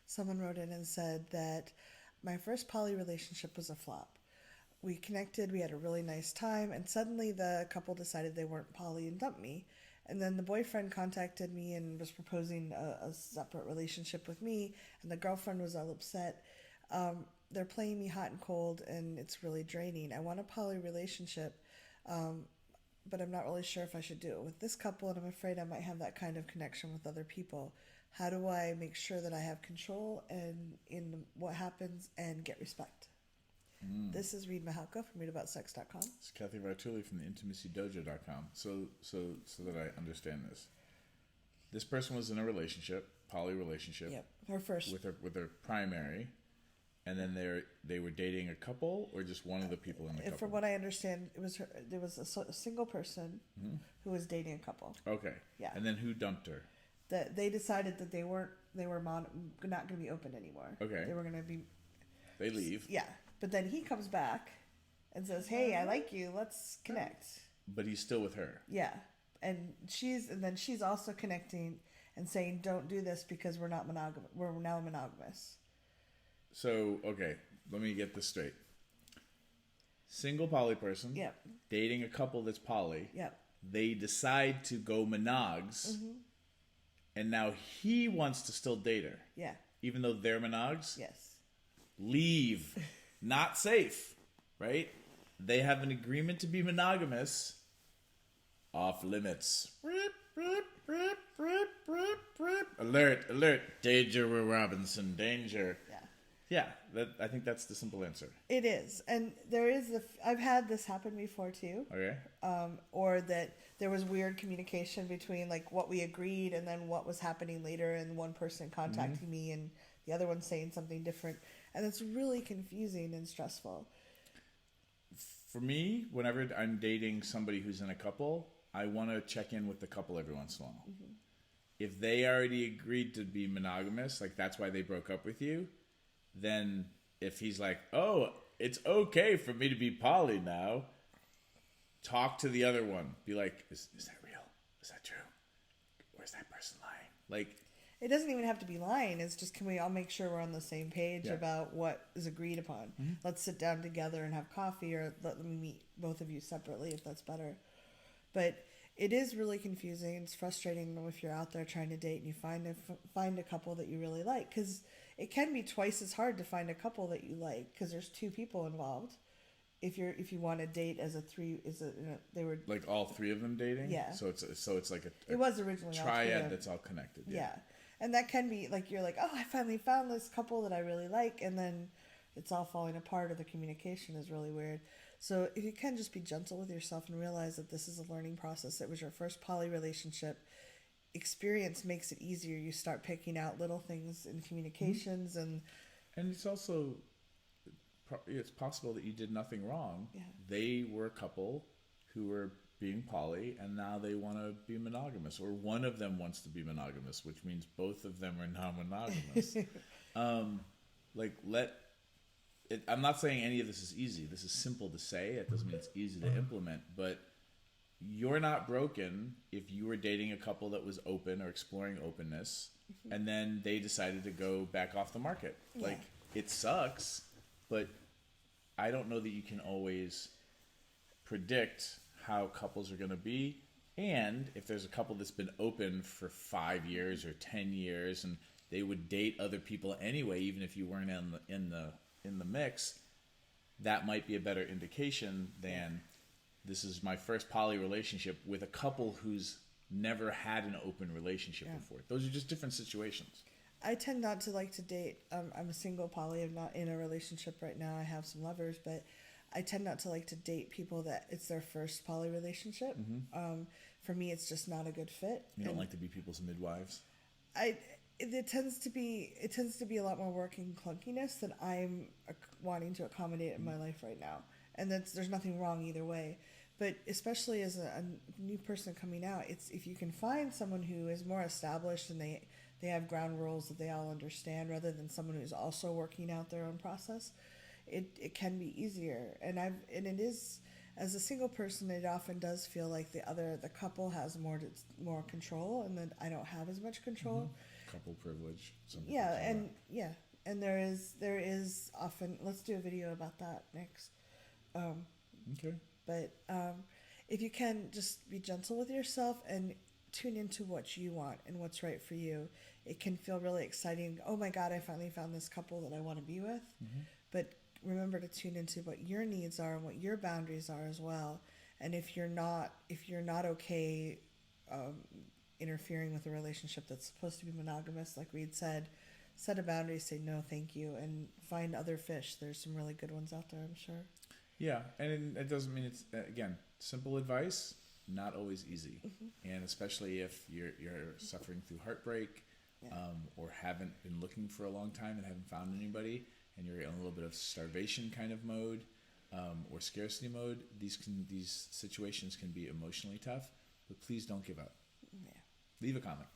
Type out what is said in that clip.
Someone wrote in and said that my first poly relationship was a flop. We connected, we had a really nice time, and suddenly the couple decided they weren't poly and dumped me. And then the boyfriend contacted me and was proposing a separate relationship with me, and the girlfriend was all upset. They're playing me hot and cold, and it's really draining. I want a poly relationship, but I'm not really sure if I should do it with this couple, and I'm afraid I might have that kind of connection with other people. How do I make sure that I have control and in what happens and get respect? This is Reid Mahalka from readaboutsex.com. It's Cathy from the intimacydojo.com. So that I understand this. This person was in a relationship, poly relationship. Yep, her first. With her primary, and then they were dating a couple, or just one of the people in the couple. From what I understand, there was a single person who was dating a couple. Okay. Yeah. And then who dumped her? That they decided that they were not going to be open anymore. Okay. They were going to be. They leave. Yeah, but then he comes back and says, "Hey, I like you. Let's connect." But he's still with her. Yeah, and then she's also connecting and saying, "Don't do this because we're not monogamous. We're now monogamous." So, okay, let me get this straight. Single poly person. Yep. Dating a couple that's poly. Yep. They decide to go monogs. Mm-hmm. And now he wants to still date her. Yeah. Even though they're monogs. Yes. Leave. Not safe. Right? They have an agreement to be monogamous. Off limits. Alert, alert. Danger, Robinson, danger. Yeah, I think that's the simple answer. It is, and there is I've had this happen before too. Okay. Or that there was weird communication between like what we agreed and then what was happening later, and one person contacting me and the other one saying something different, and it's really confusing and stressful. For me, whenever I'm dating somebody who's in a couple, I want to check in with the couple every once in a while. Mm-hmm. If they already agreed to be monogamous, like that's why they broke up with you. Then if he's like, oh, it's okay for me to be poly now, talk to the other one. Be like, is that real? Is that true? Or is that person lying? Like, it doesn't even have to be lying. It's just, can we all make sure we're on the same page about what is agreed upon? Mm-hmm. Let's sit down together and have coffee, or let me meet both of you separately if that's better. But it is really confusing. It's frustrating if you're out there trying to date and you find a couple that you really like, because it can be twice as hard to find a couple that you like because there's two people involved. If you want to date as a three, they were like all three of them dating. Yeah. So it's like a it was originally triad that's all connected. Yeah. And that can be like, you're like, oh, I finally found this couple that I really like, and then it's all falling apart, or the communication is really weird. So if you can just be gentle with yourself and realize that this is a learning process. It was your first poly relationship. Experience makes it easier. You start picking out little things in communications, and it's also, it's possible that you did nothing wrong. Yeah. They were a couple who were being poly, and now they want to be monogamous, or one of them wants to be monogamous, which means both of them are non-monogamous. I'm not saying any of this is easy. This is simple to say. It doesn't mean it's easy to implement, but you're not broken if you were dating a couple that was open or exploring openness, and then they decided to go back off the market. Yeah. Like, it sucks, but I don't know that you can always predict how couples are going to be. And if there's a couple that's been open for 5 years or 10 years, and they would date other people anyway, even if you weren't in the mix, that might be a better indication than this is my first poly relationship with a couple who's never had an open relationship before. Those are just different situations. I tend not to like to date. I'm a single poly. I'm not in a relationship right now. I have some lovers, but I tend not to like to date people that it's their first poly relationship. Mm-hmm. For me, it's just not a good fit. You don't like to be people's midwives? It tends to be a lot more work and clunkiness than I'm wanting to accommodate in my life right now. And there's nothing wrong either way. But especially as a new person coming out, it's if you can find someone who is more established and they have ground rules that they all understand, rather than someone who's also working out their own process, it can be easier. And it is, as a single person, it often does feel like the couple has more control, and then I don't have as much control. couple privilege. Some people Yeah, call and yeah, and there is often. Let's do a video about that next. that. Okay. But if you can, just be gentle with yourself and tune into what you want and what's right for you. It can feel really exciting. Oh my God, I finally found this couple that I want to be with. But remember to tune into what your needs are and what your boundaries are as well. And if you're not okay interfering with a relationship that's supposed to be monogamous, like Reid said, set a boundary, say no, thank you, and find other fish. There's some really good ones out there, I'm sure. Yeah, and it doesn't mean it's again simple advice, not always easy, and especially if you're suffering through heartbreak, or haven't been looking for a long time and haven't found anybody, and you're in a little bit of starvation kind of mode, or scarcity mode. These situations can be emotionally tough, but please don't give up. Yeah. Leave a comment.